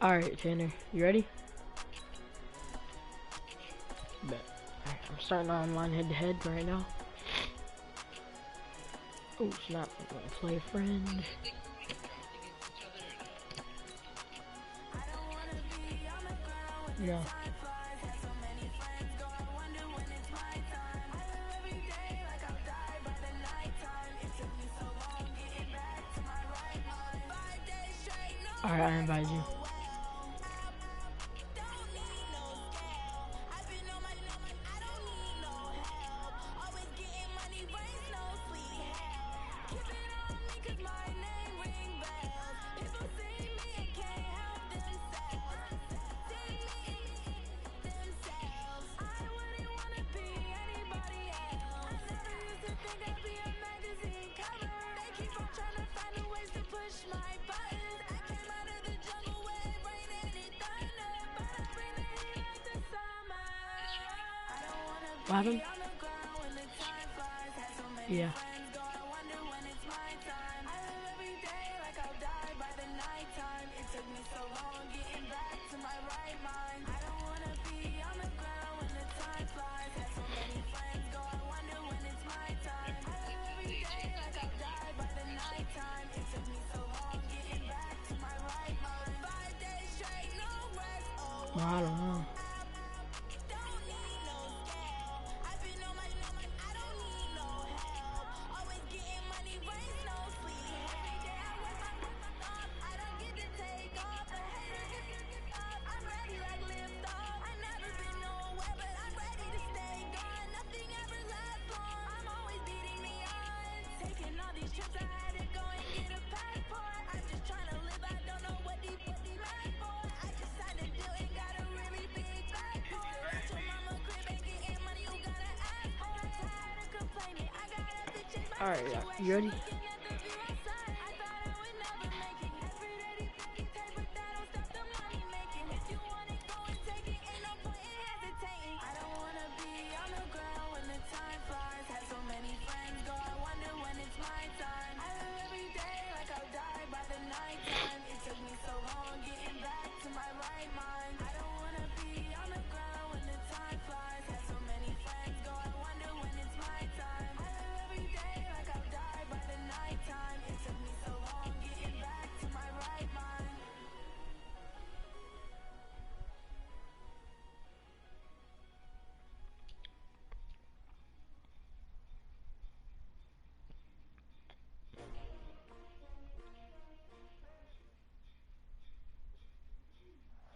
Alright, Tanner, you ready? Bet. Alright, I'm starting online head-to-head right now. Oh, snap. I'm gonna play a friend. Yeah. Alright, I invite you. What happened? Yeah. Well, I don't know. Alright, yeah. You ready?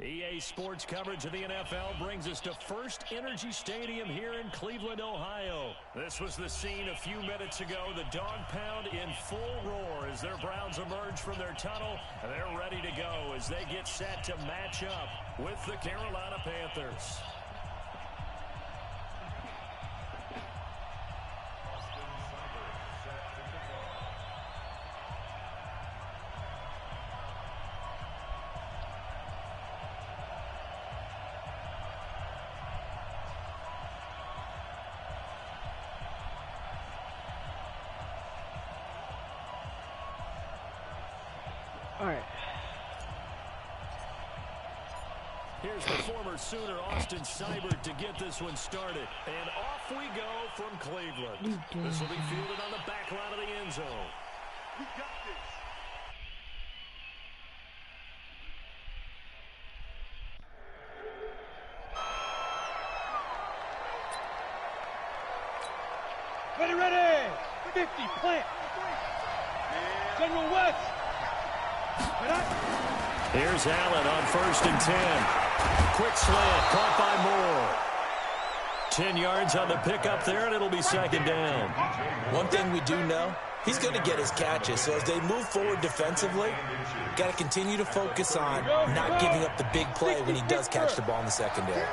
EA Sports coverage of the NFL brings us to First Energy Stadium here in Cleveland, Ohio. This was the scene a few minutes ago. The dog pound in full roar as their Browns emerge from their tunnel. And they're ready to go as they get set to match up with the Carolina Panthers. All right. Here's the former Sooner, Austin Seibert, to get this one started. And off we go from Cleveland. This will be fielded on the back line of the end zone. We got this. Ready! 50, plant. General West. Here's Allen on 1st and 10. Quick slant, caught by Moore. 10 yards on the pickup there, and it'll be second down. One thing we do know, he's going to get his catches. So as they move forward defensively, got to continue to focus on not giving up the big play when he does catch the ball in the secondary.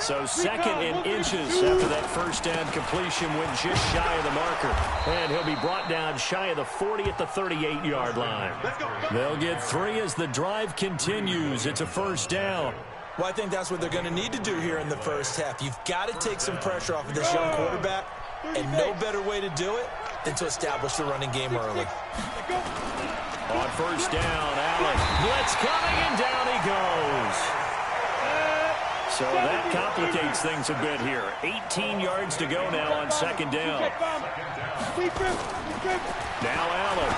So 2nd and inches after that first down completion went just shy of the marker. And he'll be brought down shy of the 40 at the 38-yard line. They'll get 3 as the drive continues. It's a first down. Well, I think that's what they're going to need to do here in the first half. You've got to take some pressure off of this young quarterback, and no better way to do it than to establish the running game early. On first down, Allen. Blitz coming, and down he goes. So that complicates things a bit here. 18 yards to go now on second down. Now Allen.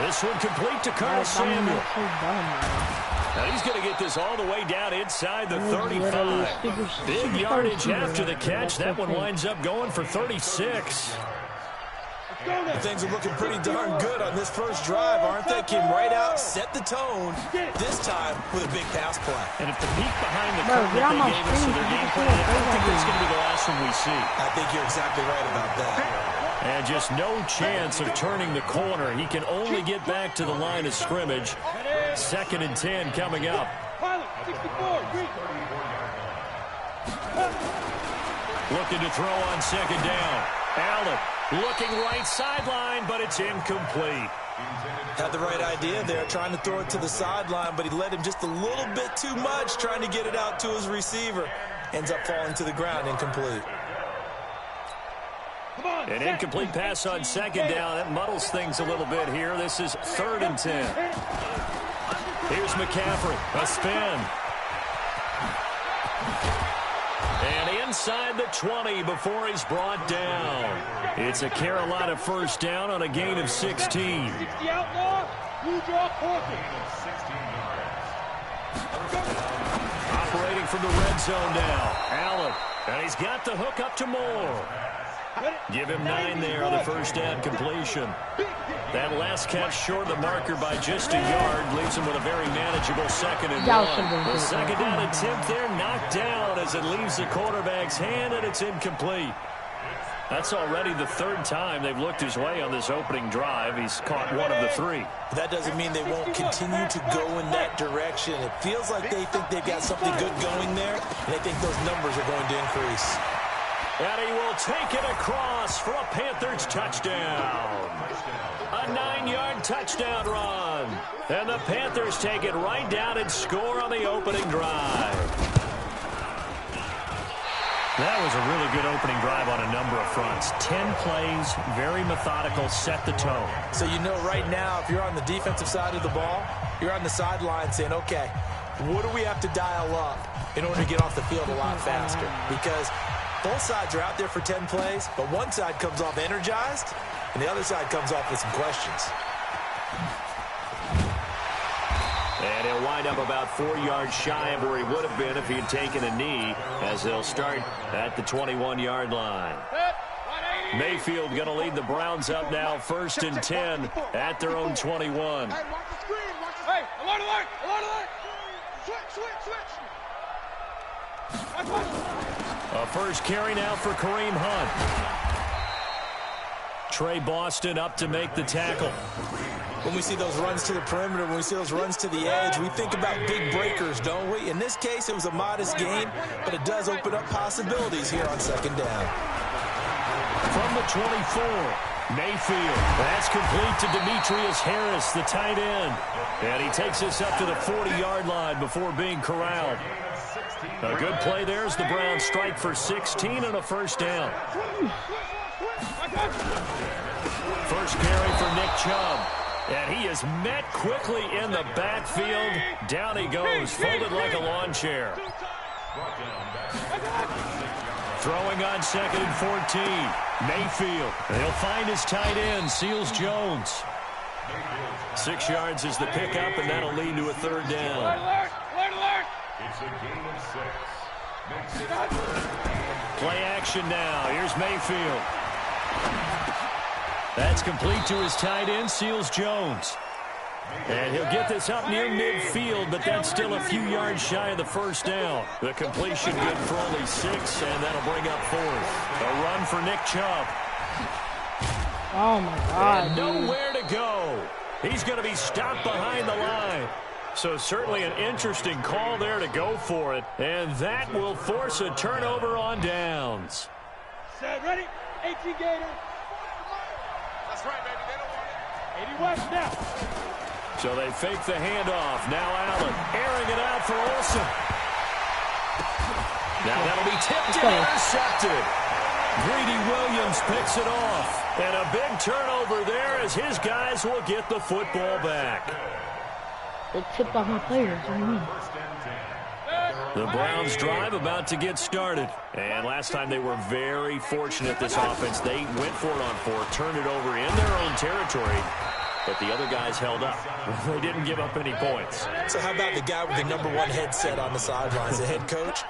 This one complete to Curtis Samuel. Now he's going to get this all the way down inside the 35. Big yardage after the catch. That one winds up going for 36. Things are looking pretty darn good on this first drive, aren't they? Came right out, set the tone, this time with a big pass play. And if the peek behind the curtain that they gave us to their game plan, I don't think that's going to be the last one we see. I think you're exactly right about that. And just no chance of turning the corner. He can only get back to the line of scrimmage. 2nd and 10 coming up. Looking to throw on second down. Allen looking right sideline, but it's incomplete. Had the right idea there, trying to throw it to the sideline, but he led him just a little bit too much, trying to get it out to his receiver. Ends up falling to the ground, incomplete. An incomplete pass on second down. That muddles things a little bit here. This is 3rd and 10. Here's McCaffrey. A spin. And inside the 20 before he's brought down. It's a Carolina first down on a gain of 16. Operating from the red zone now. Allen. And he's got the hook up to Moore. Give him 9 there on the first down completion. That last catch short of the marker by just a yard leaves him with a very manageable 2nd and 1. The second down attempt there knocked down as it leaves the quarterback's hand, and it's incomplete. That's already the 3rd time they've looked his way on this opening drive. He's caught 1 of the 3. That doesn't mean they won't continue to go in that direction. It feels like they think they've got something good going there, and they think those numbers are going to increase. And he will take it across for a Panthers touchdown. A 9-yard touchdown run. And the Panthers take it right down and score on the opening drive. That was a really good opening drive on a number of fronts. 10 plays, very methodical, set the tone. So you know right now, if you're on the defensive side of the ball, you're on the sideline saying, okay, what do we have to dial up in order to get off the field a lot faster? Because both sides are out there for 10 plays, but one side comes off energized, and the other side comes off with some questions. And he'll wind up about 4 yards shy of where he would have been if he had taken a knee, as they'll start at the 21-yard line. Mayfield going to lead the Browns up now, 1st and 10 at their own 21. Hey, alert, alert, alert, alert. Switch. A first carry now for Kareem Hunt. Trey Boston up to make the tackle. When we see those runs to the perimeter, when we see those runs to the edge, we think about big breakers, don't we? In this case, it was a modest gain, but it does open up possibilities here on second down. From the 24, Mayfield. That's complete to Demetrius Harris, the tight end. And he takes us up to the 40-yard line before being corralled. A good play there as the Browns strike for 16 and a first down. First carry for Nick Chubb. And he is met quickly in the backfield. Down he goes, folded like a lawn chair. Throwing on 2nd and 14. Mayfield. He'll find his tight end, Seals Jones. 6 yards is the pickup, and that'll lead to a third down. Alert. It's a gain of 6. Play action now. Here's Mayfield. That's complete to his tight end, Seals Jones. And he'll get this up near midfield, but that's still a few yards shy of the first down. The completion good for only 6, and that'll bring up 4th. A run for Nick Chubb. Oh, my God, and nowhere to go. He's going to be stopped behind the line. So certainly an interesting call there to go for it. And that will force a turnover on downs. Set, ready? 18 Gator. That's right, baby. They don't want it. 80 West now. So they fake the handoff. Now Allen airing it out for Olsen. Now that'll be tipped and intercepted. Greedy Williams picks it off. And a big turnover there as his guys will get the football back. They tipped off my players. What do you mean? The Browns drive about to get started. And last time they were very fortunate, this offense. They went for it on fourth, turned it over in their own territory. But the other guys held up. They didn't give up any points. So how about the guy with the #1 headset on the sidelines, the head coach?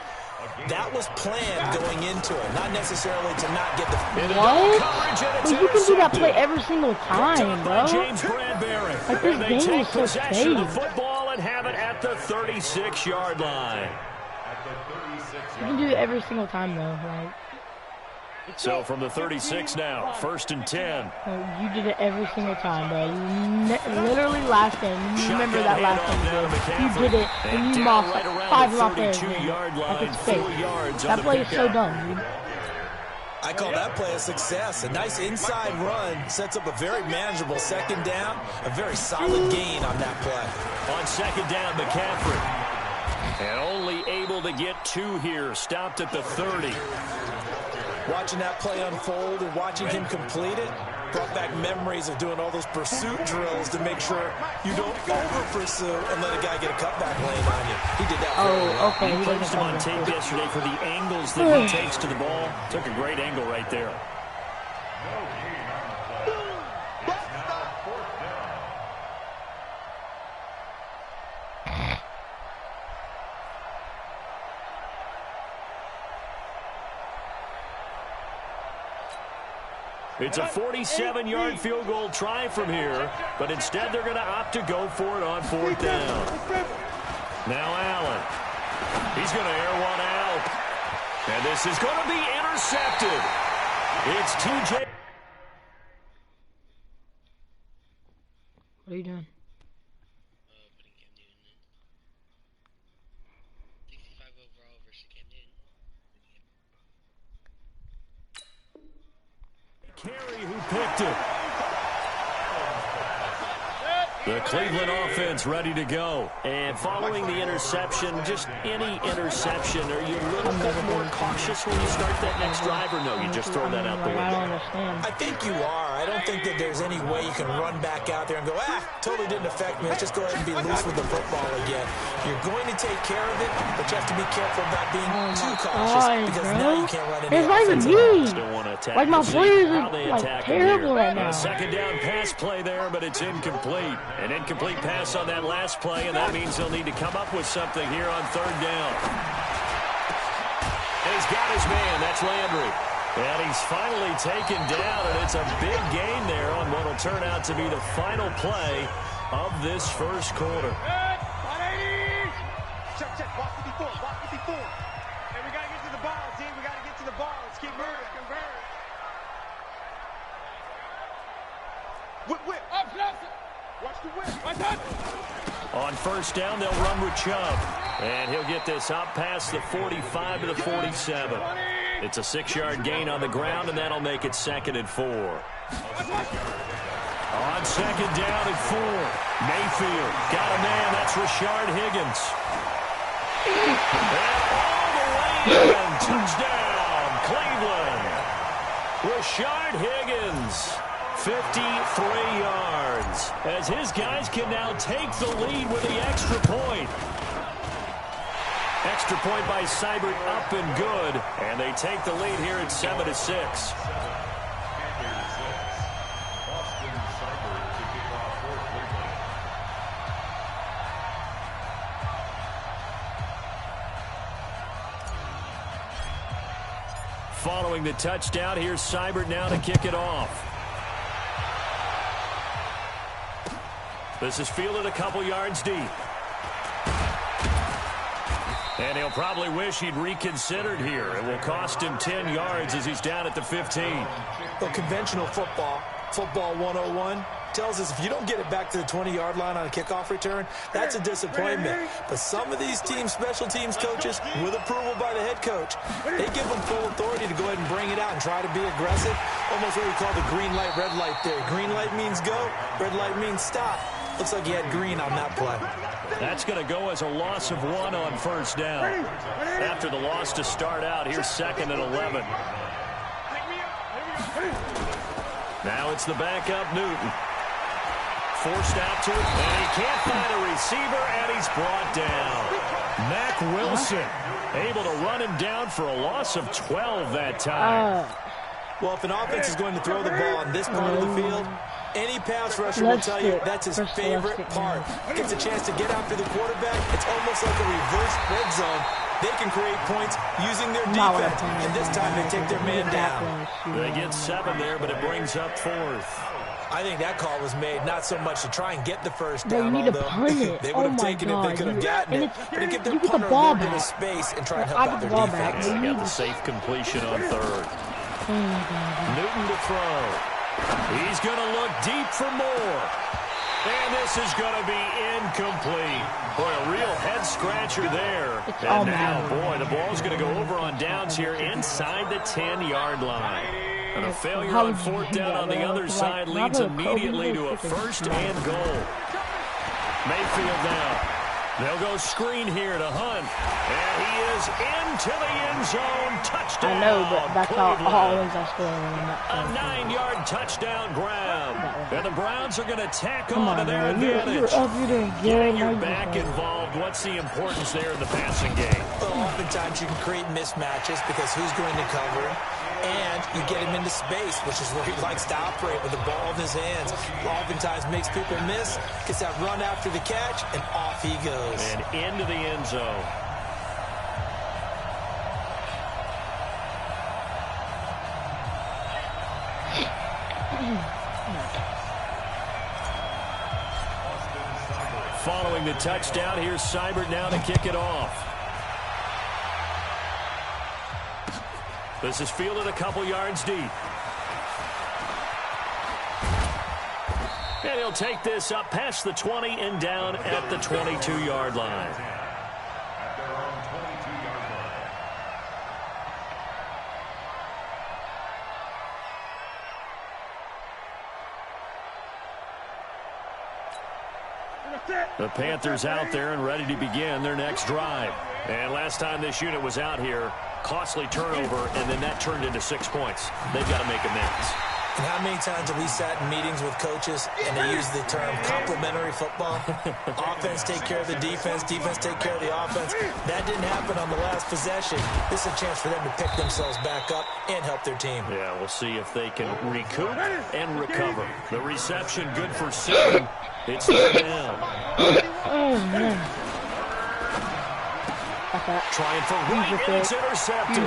That was planned going into it, not necessarily to not get the... What? Well, you can do that play every single time, bro. James Bradbury. Like, this game take is so possession of the safe. football and have it at the 36-yard line. You can do it every single time, though. Like, So from the 36 now, 1st and 10. you did it every single time, bro. Literally last game. You remember that last game, bro. You did it, and you mossed like 5 off there. Like, it's fake. That play is so dumb, dude. I call that play a success. A nice inside run sets up a very manageable second down. A very solid gain on that play. On second down, McCaffrey. And only able to get 2 here. Stopped at the 30. Watching that play unfold and watching him complete it brought back memories of doing all those pursuit drills to make sure you don't over-pursue and let a guy get a cutback lane on you. He did that very well. Okay. He placed him on tape yesterday for the angles that he takes to the ball. Took a great angle right there. It's a 47-yard field goal try from here, but instead they're going to opt to go for it on 4th down. Now Allen. He's going to air one out. And this is going to be intercepted. It's TJ. What are you doing? Carey who picked it. The Cleveland offense ready to go. And following the interception, just any interception, are you a little bit more cautious when you start that next drive, or no, you just throw that out the window? I don't understand. I think you are. I don't think that there's any way you can run back out there and go, totally didn't affect me. Let's just go ahead and be loose with the football again. You're going to take care of it, but you have to be careful about being too cautious because now you can't run any offense. Like, my players are like terrible right now. Second down pass play there, but it's incomplete. An incomplete pass on that last play, and that means they'll need to come up with something here on 3rd down. And he's got his man. That's Landry. And he's finally taken down, and it's a big gain there on what will turn out to be the final play of this first quarter. Check. Walk 54. Hey, we got to get to the ball, team. We got to get to the ball. Let's keep moving. Whip. Watch the whip. On 1st down, they'll run with Chubb. And he'll get this up past the 45 to the 47. It's a 6-yard gain on the ground, and that'll make it 2nd and 4. On 2nd down and 4. Mayfield got a man. That's Rashard Higgins. And all the way in. Touchdown, Cleveland. Rashard Higgins. 53 yards, as his guys can now take the lead with the extra point. Extra point by Seibert up and good, and they take the lead here at 7-6. Following the touchdown, here's Seibert now to kick it off. This is fielded a couple yards deep. And he'll probably wish he'd reconsidered here. It will cost him 10 yards as he's down at the 15. Well, conventional football 101, tells us if you don't get it back to the 20-yard line on a kickoff return, that's a disappointment. But some of these teams, special teams coaches, with approval by the head coach, they give them full authority to go ahead and bring it out and try to be aggressive. Almost what we call the green light, red light theory. Green light means go, red light means stop. Looks like he had green on that play. That's going to go as a loss of 1 on 1st down. After the loss to start out, here's 2nd and 11. Now it's the backup Newton. Forced out to it, and he can't find a receiver, and he's brought down. Mac Wilson able to run him down for a loss of 12 that time. Well, if an offense is going to throw the ball on this part of the field, any pass rusher will tell you that's his favorite part. Gets a chance to get after the quarterback. It's almost like a reverse red zone. They can create points using their defense, and this time they take their man down. They get 7 there, but it brings up 4th. I think that call was made not so much to try and get the first down, you need to punt it. they would have taken it if they could have gotten it. But to give their punter a little bit of space and try and help out their defense. They got the safe completion on 3rd. Newton to throw. He's going to look deep for more. And this is going to be incomplete. Boy, a real head-scratcher there. And now, boy, the ball's going to go over on downs here inside the 10-yard line. And a failure on 4th down on the other side leads immediately to a 1st and goal. Mayfield now. They'll go screen here to Hunt. And he is into the end zone. Touchdown. I know, but that's how always I score when I'm a 9-yard touchdown grab. And the Browns are going to tack on to their advantage. Getting your back involved, what's the importance there in the passing game? Well, oftentimes you can create mismatches because who's going to cover him? And you get him into space, which is where he likes to operate with the ball in his hands. Oftentimes makes people miss, gets that run after the catch, and off he goes. And into the end zone. Following the touchdown, here's Seibert now to kick it off. This is fielded a couple yards deep. And he'll take this up past the 20 and down at the 22-yard line. The Panthers out there and ready to begin their next drive. And last time this unit was out here, costly turnover, and then that turned into 6 points. They've got to make amends. And how many times have we sat in meetings with coaches and they use the term complementary football? Offense take care of the defense, defense take care of the offense. That didn't happen on the last possession. This is a chance for them to pick themselves back up and help their team. Yeah, we'll see if they can recoup and recover. The reception good for 7. It's down. Oh, man. Trying for right, and it's intercepted.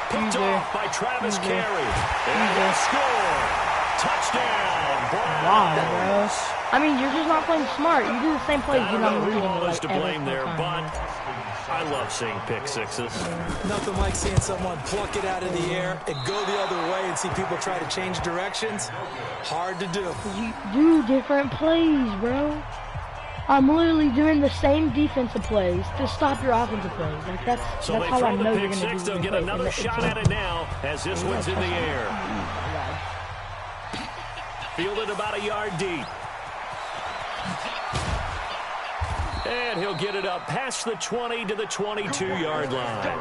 Picked off by Travis Carey. And they score. Touchdown, Browns. Wow, bro. I mean, you're just not playing smart. You do the same plays. You're not reading it like to blame there, but I love seeing pick sixes. Nothing like seeing someone pluck it out of the air and go the other way and see people try to change directions. Hard to do. You do different plays, bro. I'm literally doing the same defensive plays to stop your offensive plays. Like that's how I know you're going to do. They'll get another shot at it now as this one's in the air. Fielded about a yard deep. And he'll get it up past the 20 to the 22-yard line.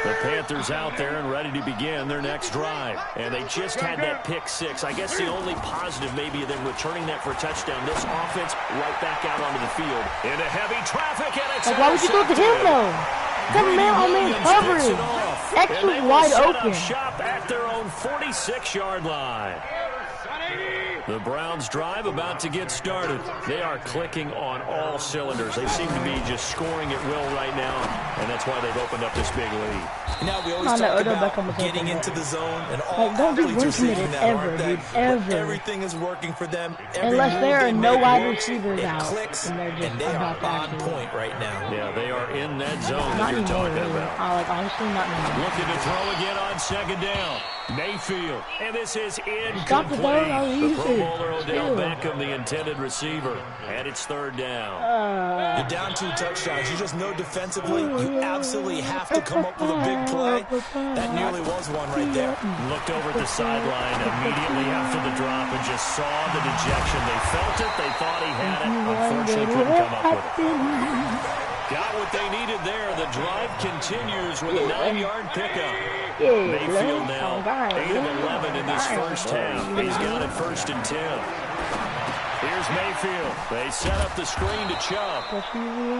The Panthers out there and ready to begin their next drive. And they just had that pick 6. I guess the only positive maybe of them returning that for a touchdown. This offense right back out onto the field. Into heavy traffic, and it's why would you throw it to him, though? That man-on-man coverage. X was wide open. Shop at their own 46-yard line. The Browns drive about to get started. They are clicking on all cylinders. They seem to be just scoring at will right now, and that's why they've opened up this big lead. Now we always talk about getting into the zone, and all athletes are seeing that, aren't they? Everything is working for them. Unless there are no wide receivers out, clicks, and they're just and they are on point right now. Yeah, they are in that zone that you're talking about. Honestly, not anymore. Looking to throw again on second down. Mayfield, and this is incomplete. The Pro Bowler Odell Beckham, the intended receiver, and it's third down. You're down 2 touchdowns. You just know defensively you absolutely have to come up with a big play. That nearly was one right there. Looked over at the sideline immediately after the drop and just saw the dejection. They felt it. They thought he had it. Unfortunately, couldn't come up with it. Got what they needed there. The drive continues with a 9-yard pickup. Mayfield now 8 of 11 in this first half. He's got it 1st and 10. Here's Mayfield. They set up the screen to Chubb.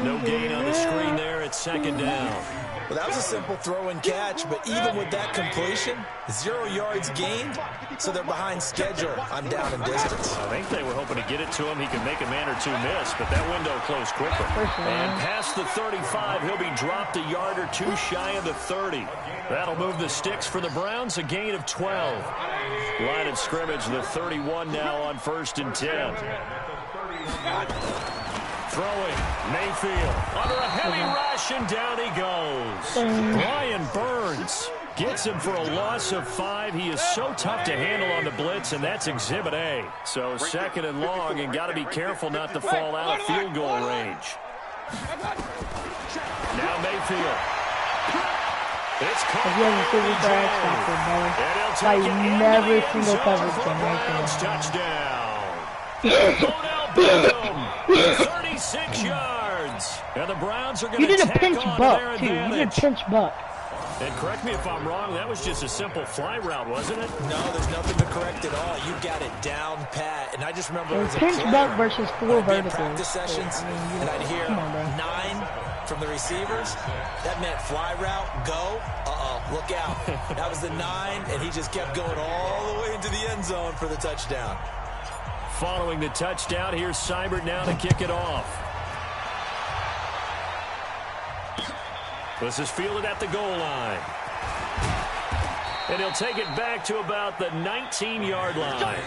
No gain on the screen there. It's 2nd down. Well, that was a simple throw and catch, but even with that completion, 0 yards gained, so they're behind schedule on down and distance. I think they were hoping to get it to him. He could make a man or two miss, but that window closed quicker. And past the 35, he'll be dropped a yard or two shy of the 30. That'll move the sticks for the Browns, a gain of 12. Line of scrimmage, the 31 now on 1st and 10. Throwing, Mayfield under a heavy rush, and down he goes. Brian Burns gets him for a loss of 5. He is so tough to handle on the blitz, and that's Exhibit A. So 2nd and long, and got to be careful not to fall out of field goal range. Now Mayfield. It's caught by never single coverage game right there. Touchdown. 36 yards. And the Browns are going to take pinch on buck, their too. advantage. You did a pinch buck. And correct me if I'm wrong, that was just a simple fly route, wasn't it? No, there's nothing to correct at all. You got it down pat. And I just remember it was a pinch buck versus 4 verticals. Practice sessions, and I'd hear 9 from the receivers. That meant fly route, go. Look out. That was the 9, and he just kept going all the way into the end zone for the touchdown. Following the touchdown, here's Seibert now to kick it off. This is fielded at the goal line. And he'll take it back to about the 19-yard line.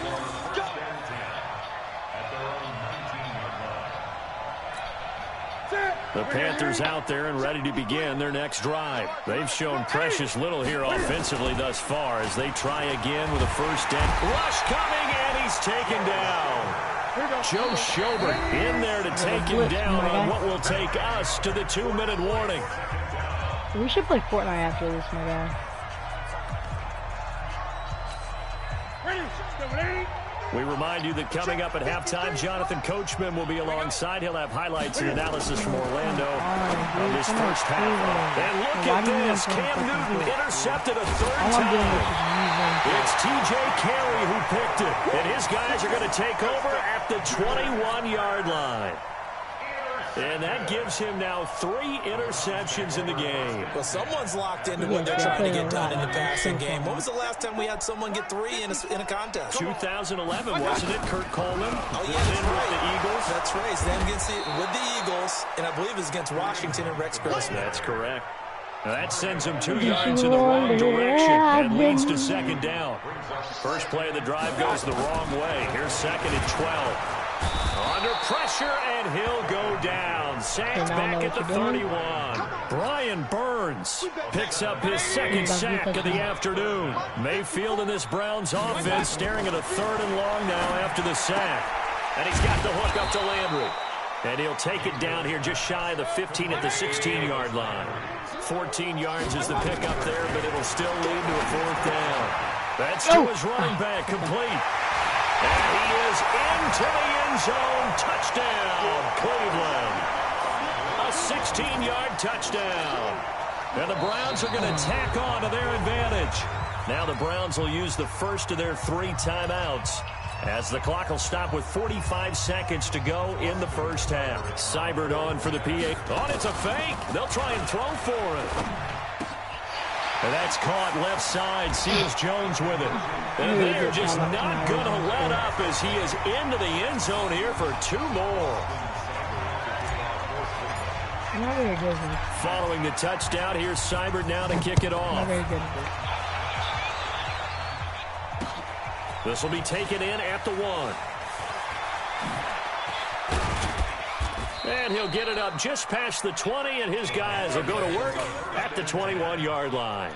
The Panthers out there and ready to begin their next drive. They've shown precious little here offensively thus far as they try again with a 1st down. Rush coming, and he's taken down. Joe Schobert in there to take him down on what will take us to the 2-minute warning. We should play Fortnite after this, my guy. We remind you that coming up at halftime, Jonathan Coachman will be alongside. He'll have highlights and analysis from Orlando on this first half. And look at this. Cam Newton intercepted a 3rd time. It's T.J. Carey who picked it. And his guys are going to take over at the 21-yard line. And that gives him now 3 interceptions in the game. Well, someone's locked into what they're trying to get done in the passing game. When was the last time we had someone get 3 in a contest? 2011, wasn't it? Kurt Coleman was in with the Eagles. That's right. Then against with the Eagles, and I believe it's against Washington and Rex Grossman. That's correct. Now that sends him 2 yards in the wrong direction and leads to 2nd down. First play of the drive goes the wrong way. Here's 2nd and 12. Under pressure, and he'll go down. Sacked back at the 31. Brian Burns picks up his 2nd sack of the afternoon. Mayfield in this Browns offense staring at a 3rd and long now after the sack. And he's got the hook up to Landry. And he'll take it down here just shy of the 15 at the 16-yard line. 14 yards is the pickup there, but it'll still lead to a 4th down. That's to his running back, complete. And he is into the end zone. Touchdown, Cleveland. A 16-yard touchdown. And the Browns are going to tack on to their advantage. Now the Browns will use the first of their 3 timeouts as the clock will stop with 45 seconds to go in the first half. Seibert on for the PA. Oh, it's a fake. They'll try and throw for it. And that's caught left side. Seals Jones with it. And they're just not going to let up as he is into the end zone here for 2 more. Not very good. Following the touchdown, here's Seibert now to kick it off. Not very good. This will be taken in at the 1. And he'll get it up just past the 20, and his guys will go to work at the 21-yard line.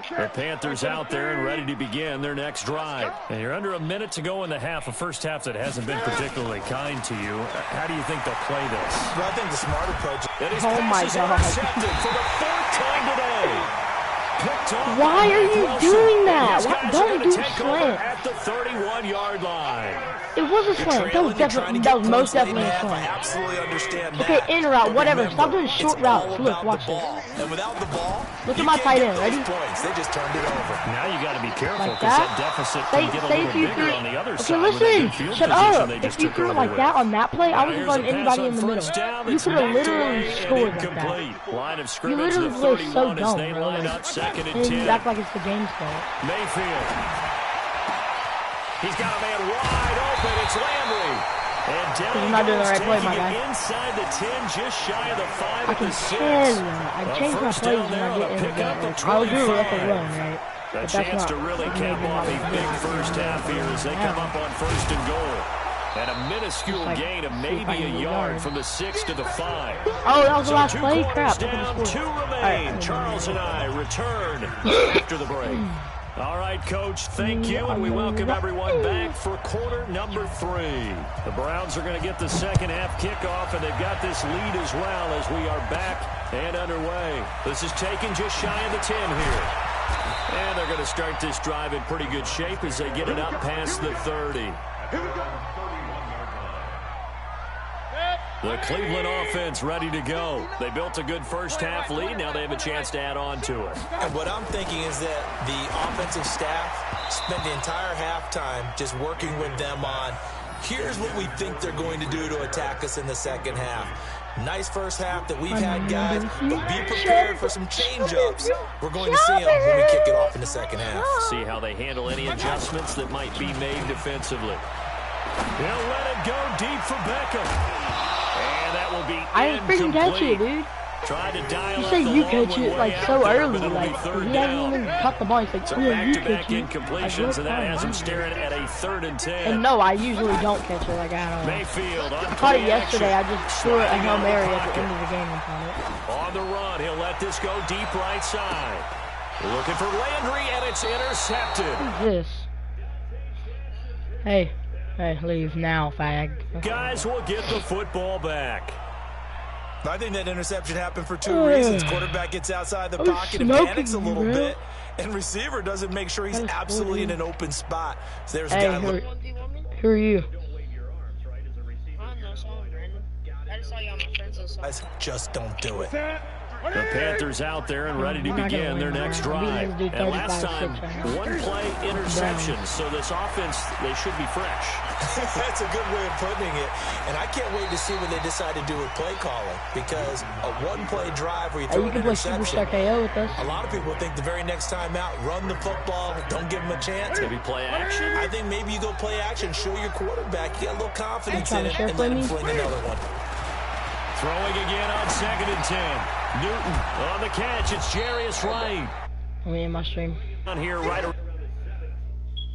The Panthers out there and ready to begin their next drive. And you're under a minute to go in the half, a first half that hasn't been particularly kind to you. How do you think they'll play this? Well, I think the smart approach. And his pass is intercepted for the 4th time today. picked off. Why are you doing that? Don't do slant. At the 31-yard line. It was a slant. That was most definitely a slant. I absolutely understand Okay, that. in route, whatever. Remember, Stop doing short routes. Look, watch this. And without the ball, look at my tight end. Ready? Points. They just turned it over. Now you got to be careful Like because that? that deficit can get a little bigger on the other side. Okay, listen. Shut up. If you threw it like that on that play, I wasn't letting anybody in the middle. You could have literally scored like that. Line of You scrimmage, literally the play so 31 as dumb, they bro. line up second and And 10. you act like it's the game's fault. Mayfield. He's got a man wide open. It's Landry. And down You're not doing the right play, my guy. Inside the 10, just shy of the 5 I at the can 6. tell you. I change my plays when I get in the game. I'll do it with a run, right? A But that's chance not to really cap off a big first half here as they come up on 1st and goal. And a minuscule gain of maybe a yard from the 6 to the 5. Oh, that was the last Two play? quarters Crap. down, 2 remain. Right. Charles and I return after the break. All right, Coach, thank you, and we welcome everyone back for quarter number 3. The Browns are going to get the second half kickoff, and they've got this lead as well as we are back and underway. This is taken just shy of the 10 here. And they're going to start this drive in pretty good shape as they get it up past the 30. The Cleveland offense ready to go. They built a good first half lead. Now they have a chance to add on to it. And what I'm thinking is that the offensive staff spent the entire halftime just working with them on, here's what we think they're going to do to attack us in the second half. Nice first half that we've had, guys, but be prepared for some change-ups. We're going to see them when we kick it off in the second half. See how they handle any adjustments that might be made defensively. They'll let it go deep for Beckham. And that will be I didn't freaking catch it, dude. Try to dial You up say the you long catch one it way like out so there, early, but it'll like be he third hasn't down. even caught the ball. He's like, So yeah, you back-to-back catch it. incompletions, and that has him staring at a 3rd and 10. And no, I usually don't catch it like I don't. Mayfield on I caught it play yesterday. I action. just threw it a Sliding Hail out of Mary the at the pocket. end of the game and caught it. On the run, he'll let this go deep right side. Looking for Landry, and it's intercepted. Who's this? Hey, leave now, fag. Guys will get the football back. I think that interception happened for 2 reasons. Quarterback gets outside the pocket and smoking, panics a little bro. bit, and receiver doesn't make sure he's That is absolutely in 40. an open spot. So there's a Hey, guy look. who are you? I just saw you on my friend's list. Guys, just don't do it. The Panthers out there and ready to begin their next drive. And last time, 1-play interception. So this offense, they should be fresh. That's a good way of putting it. And I can't wait to see what they decide to do with play calling, because a 1-play drive where you Hey, throw you an can play interception, Superstar KO with us. a lot of people think the very next time out, run the football, don't give them a chance. Maybe play action. I think maybe you go play action, show your quarterback, you got a little confidence trying in to it, and let him share fling another one. Throwing again on 2nd and 10. Newton on the catch. It's Jarius Wright. Let me in my stream. On here right around.